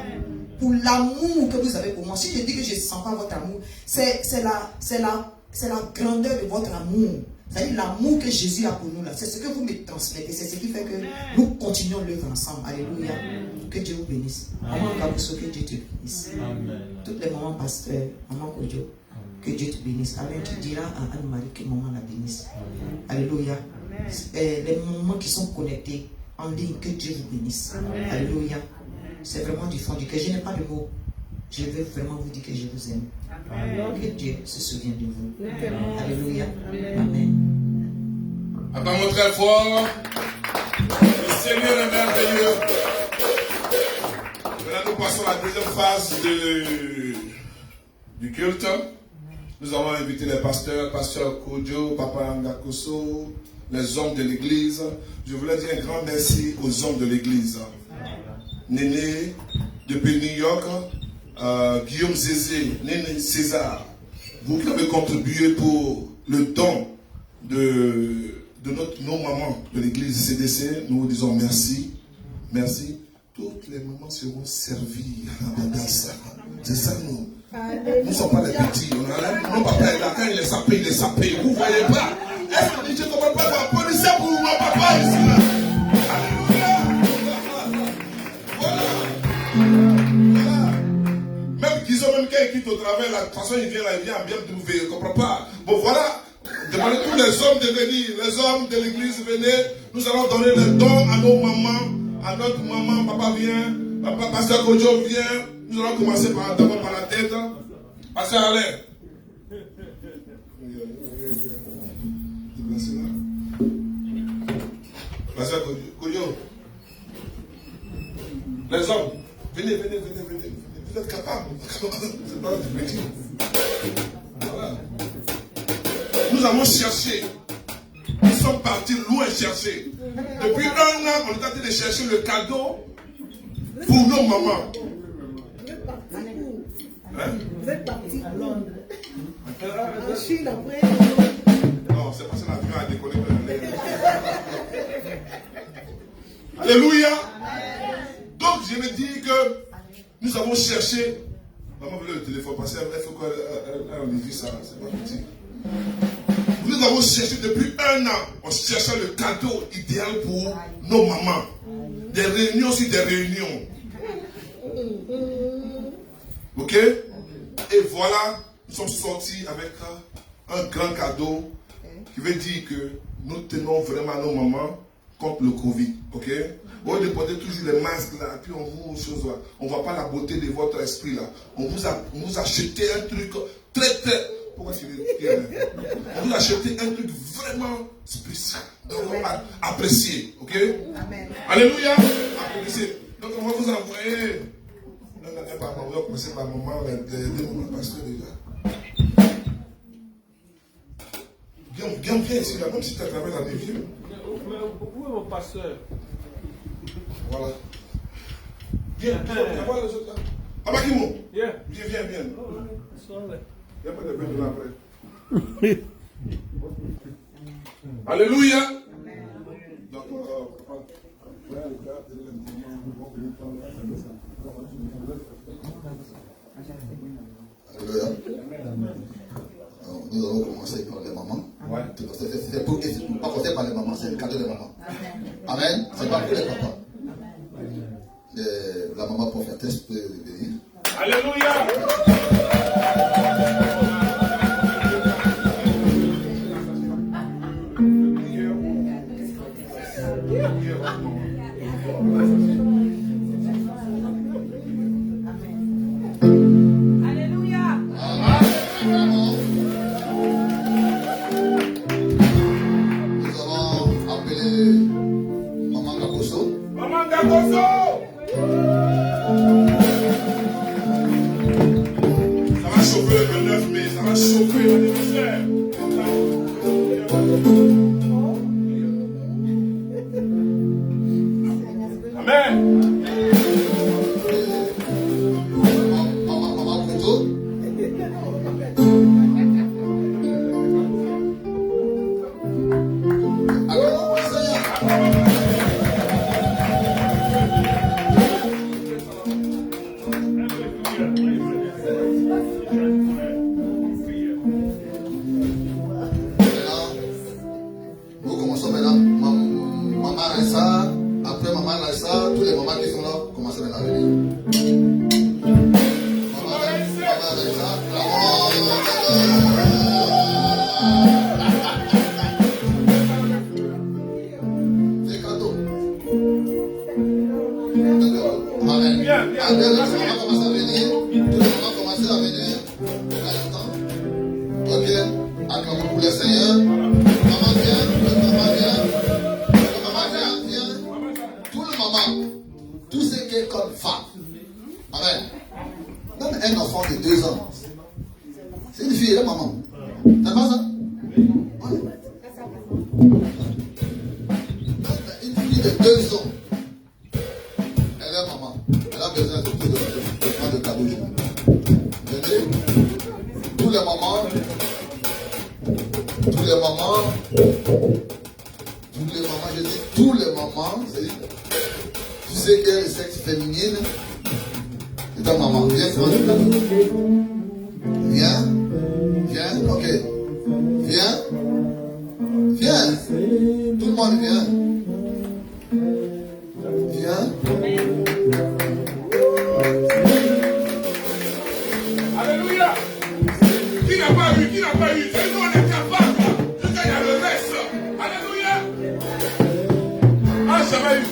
Pour l'amour que vous avez pour moi. Si je dis que je ne sens pas votre amour, c'est la grandeur de votre amour. C'est-à-dire l'amour que Jésus a pour nous là. C'est ce que vous me transmettez. C'est ce qui fait que nous continuons l'œuvre ensemble. Alléluia. Que Dieu vous bénisse. Maman Gabusso, que Dieu te bénisse. Toutes les mamans pasteurs, maman Kodjo, que Dieu te bénisse. Amen. Tu diras à Anne-Marie que maman la bénisse. Alléluia. Les mamans qui sont connectés en ligne, que Dieu vous bénisse. Alléluia. C'est vraiment du fond du cœur. Je n'ai pas de mots. Je veux vraiment vous dire que je vous aime. Que Dieu se souvienne de vous. Alléluia. Amen. Apparemment très fort. Le Seigneur est merveilleux. Maintenant, nous passons à la deuxième phase du culte. Nous avons invité les pasteurs, pasteur Kodjo, Papa Ngakoso, les hommes de l'église. Je voulais dire un grand merci aux hommes de l'église. Néné, depuis New York, Guillaume Zézé, Néné César, vous qui avez contribué pour le don de nos mamans de l'église CDC, nous vous disons merci. Merci. Toutes les mamans seront servies à ça. C'est ça, nous. Nous ne sommes pas les petits. Mon papa est là, quand il est sapé. Vous ne voyez pas. Est-ce que je ne comprends pas la police pour mon papa ici là? Même qu'ils ont même quand ils quittent au travail, la façon il vient là, il vient bien trouver, je ne comprends pas. Bon voilà, demandez tous les hommes de venir, les hommes de l'église, venez, nous allons donner les dons à nos mamans, à notre maman, papa vient, papa, pasteur Kodjo vient, nous allons commencer d'abord par la tête, pasteur Alain. Pasteur Kodjo. Les hommes, venez. Vous êtes capables. C'est pas du métier. Voilà. Nous avons cherché. Nous sommes partis loin chercher. Depuis 1 an, on est en train de chercher le cadeau pour nos mamans. Vous êtes parti à Londres. En Chine après. Non, c'est parce que l'avion a décollé. Alléluia. Donc, je me dis que nous avons cherché. Maman voulait le téléphone parce qu'il faut qu'elle dise ça. C'est pas petit. Nous avons cherché depuis 1 an. On cherchait le cadeau idéal pour nos mamans. Des réunions sur des réunions. Ok? Et voilà, nous sommes sortis avec un grand cadeau qui veut dire que nous tenons vraiment nos mamans contre le Covid. Ok? Au lieu de porter toujours les masques là, puis on vous chose là, on ne voit pas la beauté de votre esprit là. On vous a acheté un truc très. Pourquoi tu veux dire? On vous a acheté un truc vraiment spécial. Donc on va apprécier. Ok? Amen. Alléluia. Apprécier. Donc on va vous envoyer. On va commencer par maman, les mamans pasteurs déjà. Viens ici là, même si tu as travaillé dans les vieux. Où est mon pasteur? Voilà. Viens, voir les autres là. Abakimo. Yeah. Viens. Sorry. Il n'y a pas de besoin après. Alléluia. Donc, Alléluia. Nous allons commencer par les mamans. Ouais. C'est pour pas commencer par les mamans, c'est le cadeau des mamans. Amen. C'est pas pour les papas. La maman prophétesse peut venir. Alléluia. Nous allons appeler Maman Gakoso. Maman Gakoso. C'est cadeau. Amen. Allez, les mamans commencent à venir. Tous les mamans commencent à venir. Ok. Acclamons pour le Seigneur. Maman vient. Maman vient. Maman vient. Tout le maman. Tout ce qui est comme femme. Amen. Même un enfant de 2 ans. C'est une fille, elle est maman. C'est pas ça? Ouais. Une fille de 2 ans. Elle est maman. Elle a besoin de prendre de cadeaux. Venez. Tous les mamans. Tous les mamans. Je dis tous les mamans. C'est-à-dire, tu sais qu'il y a le sexe féminin. C'est ta maman. Viens prendre le cadeau. Viens. Viens. Ok. Viens. Viens. Tout le monde vient. Viens. Alléluia. Qui n'a pas eu? Nous on est capable. Jusqu'à il y a le reste. Alléluia. Ah, jamais eu.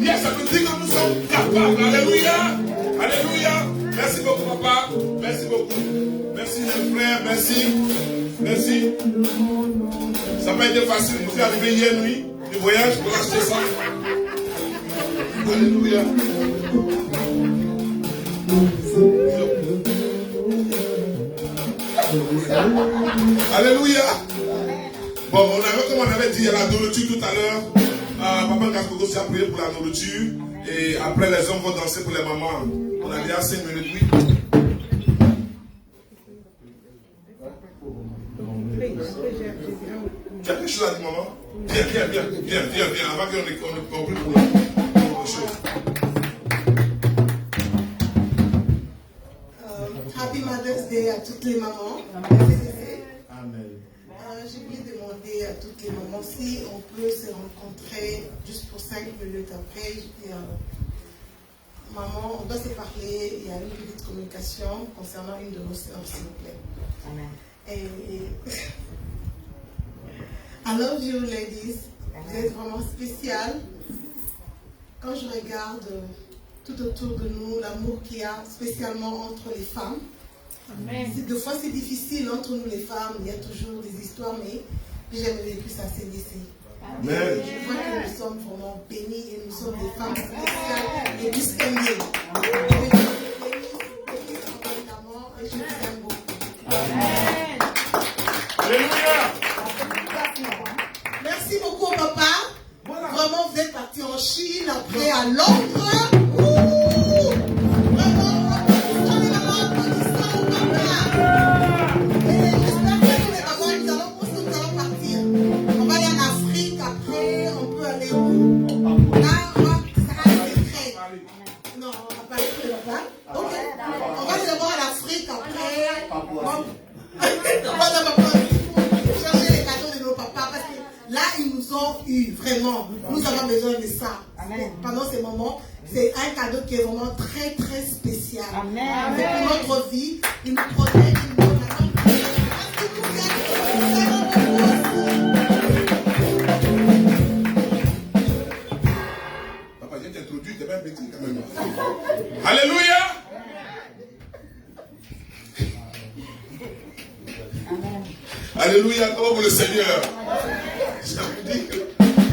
Yes, ça veut dire que nous sommes capables. Alléluia. Alléluia. Merci beaucoup, papa. Merci beaucoup. Merci, mes frères. Merci. Merci. Ça n'a pas été facile. Je suis arrivé hier nuit du voyage pour acheter ça. Alléluia. Alléluia. Bon, comme on avait dit, il y a la nourriture tout à l'heure. Papa Gaspoko s'est prié pour la nourriture. Et après, les hommes vont danser pour les mamans. On a déjà 5 minutes, oui. Tu as quelque chose à dire, maman? Viens. Avant qu'on ait compris pour la chose. Happy Mother's Day à toutes les mamans. Amen. Je voulais demander à toutes les mamans si on peut se rencontrer juste pour 5 minutes après. Je dis, maman, on doit se parler. Il y a une petite communication concernant une de nos sœurs, s'il vous plaît. Amen. Et I love you, ladies. Vous êtes vraiment spéciales. Quand je regarde tout autour de nous, l'amour qu'il y a, spécialement entre les femmes. Des fois, c'est difficile entre nous, les femmes. Il y a toujours des histoires, mais j'ai jamais vécu ça, c'est d'ici. Je vois que nous sommes vraiment bénis et nous sommes des femmes spéciales et distinguées. Et je vous aime beaucoup. Alléluia. Merci beaucoup, papa. Vraiment, vous êtes parti en Chine, après à Londres. Vraiment, on est là-bas, applaudissons au papa. Et j'espère que nous, les mamans, nous allons partir. On va aller en Afrique, après, on peut aller où? Là, ça sera un secret. Non, on va pas aller pour le papa. Ok. On va aller d'abord en Afrique, après. On va d'abord chercher les cadeaux de nos papas, parce que là, ils nous ont eu, vraiment. Nous avons besoin de ça. Pendant ces moments, c'est un cadeau qui est vraiment très, très spécial. C'est pour notre vie. Il nous protège, il nous donne la main. Papa, je t'introduis, t'es même petit quand même. Alléluia. Alléluia, comment pour le Seigneur. Je vous dis que,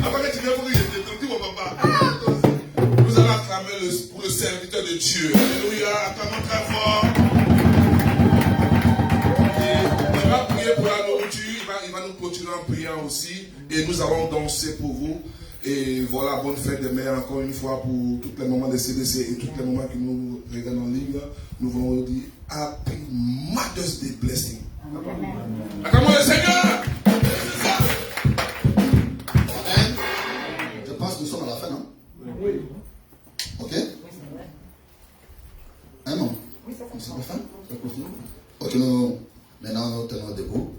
avant que tu viennes, il faut que je t'introduise mon papa. Nous allons acclamer pour le serviteur de Dieu. Alléluia, acclamons très fort. Et on va prier pour la nourriture, il va nous continuer en priant aussi. Et nous allons danser pour vous. Et voilà, bonne fête des mères encore une fois pour toutes les mamans de CDC et toutes les mamans qui nous regardent en ligne. Nous voulons dire Happy Mother's Day Blessing. Acclamons le Seigneur. Amen. Je pense que nous sommes à la fin, non? Oui. Ok? Hein, non? Nous sommes à la fin? Ok, maintenant nous tenons debout.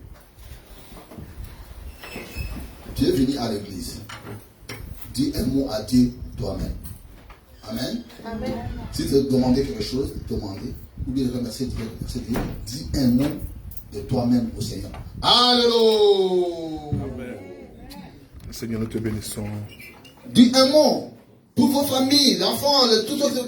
Tu es venu à l'église. Dis un mot à Dieu toi-même. Amen. Amen. Si tu veux demander quelque chose, demandez. Ou bien remercier, dis un mot de toi-même au Seigneur. Alléluia. Amen. Seigneur, nous te bénissons. Dis un mot. Pour vos familles, l'enfant, tout autre.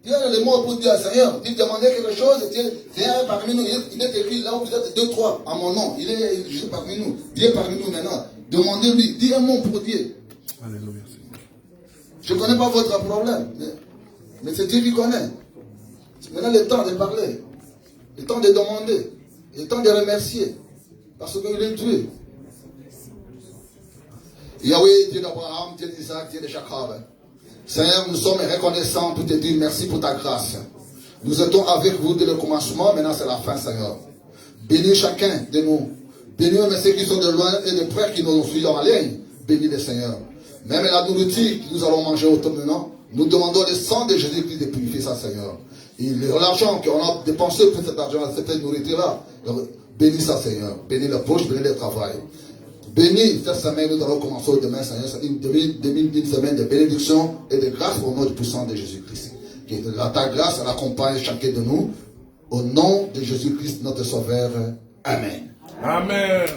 Il y a le mot pour dire, Seigneur, tu demandais quelque chose, viens parmi nous. Il est écrit là où vous êtes 2, 3 à mon nom. Il est juste parmi nous. Viens parmi nous maintenant. Demandez-lui. Dis un mot pour Dieu. Alléluia, Seigneur. Je ne connais pas votre problème. Mais c'est Dieu qui connaît. C'est maintenant le temps de parler. Le temps de demander. Le temps de remercier. Parce qu'il est Dieu. Yahweh, Dieu d'Abraham, Dieu d'Isaac, Dieu de Jacob. Seigneur, nous sommes reconnaissants pour te dire merci pour ta grâce. Nous étions avec vous dès le commencement, maintenant c'est la fin, Seigneur. Bénis chacun de nous. Bénis même ceux qui sont de loin et de près qui nous suivent en ligne. Bénis le Seigneur. Même la nourriture que nous allons manger autour de nous, nous demandons le sang de Jésus-Christ de purifier ça, Seigneur. Et l'argent qu'on a dépensé pour cet argent, cette nourriture-là, bénis ça, Seigneur. Bénis la poche, bénis le travail. Bénis cette semaine, nous allons commencer demain, Seigneur. C'est une semaine de bénédiction et de grâce au nom du puissant de Jésus-Christ. Que ta grâce accompagne chacun de nous. Au nom de Jésus-Christ, notre Sauveur. Amen. Amen.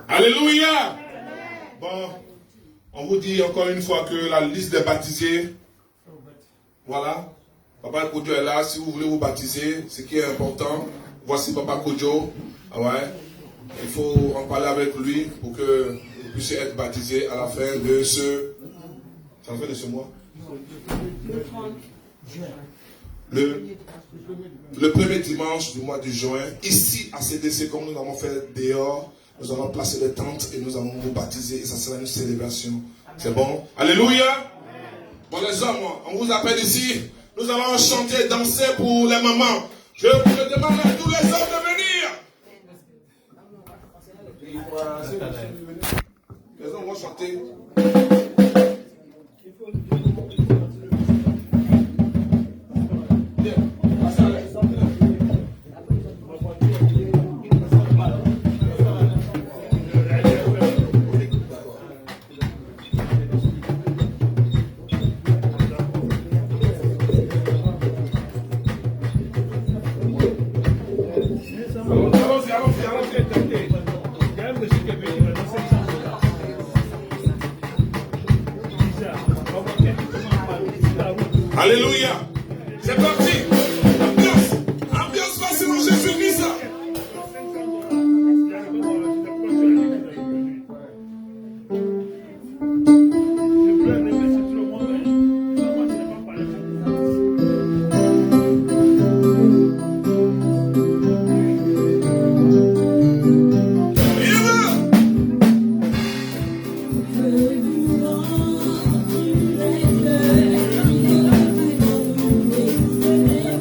Alléluia. Bon, on vous dit encore une fois que la liste des baptisés, voilà. Papa Kodjo est là. Si vous voulez vous baptiser, ce qui est important, voici Papa Kodjo. Ah ouais. Il faut en parler avec lui pour que vous puissiez être baptisé à la fin de ce... C'est la fin de ce mois. Le premier dimanche du mois de juin, ici à CDC, comme nous avons fait dehors, nous allons placer les tentes et nous allons vous baptiser et ça sera une célébration. C'est bon? Alléluia! Bon les hommes, on vous appelle ici. Nous allons chanter, danser pour les mamans. Je vous demande à tous les hommes de venir. Les hommes vont chanter. Alléluia. C'est parti. Ambiance va selon Jésus-Christ. Yeah.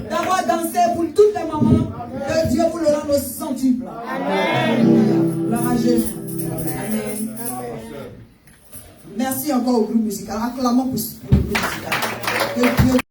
d'avoir dansé pour toutes les mamans. Que Dieu vous le rende au centuple. Amen. Gloire à Jésus. Amen. Merci encore au groupe musical. Acclamons pour le groupe musical. Que Dieu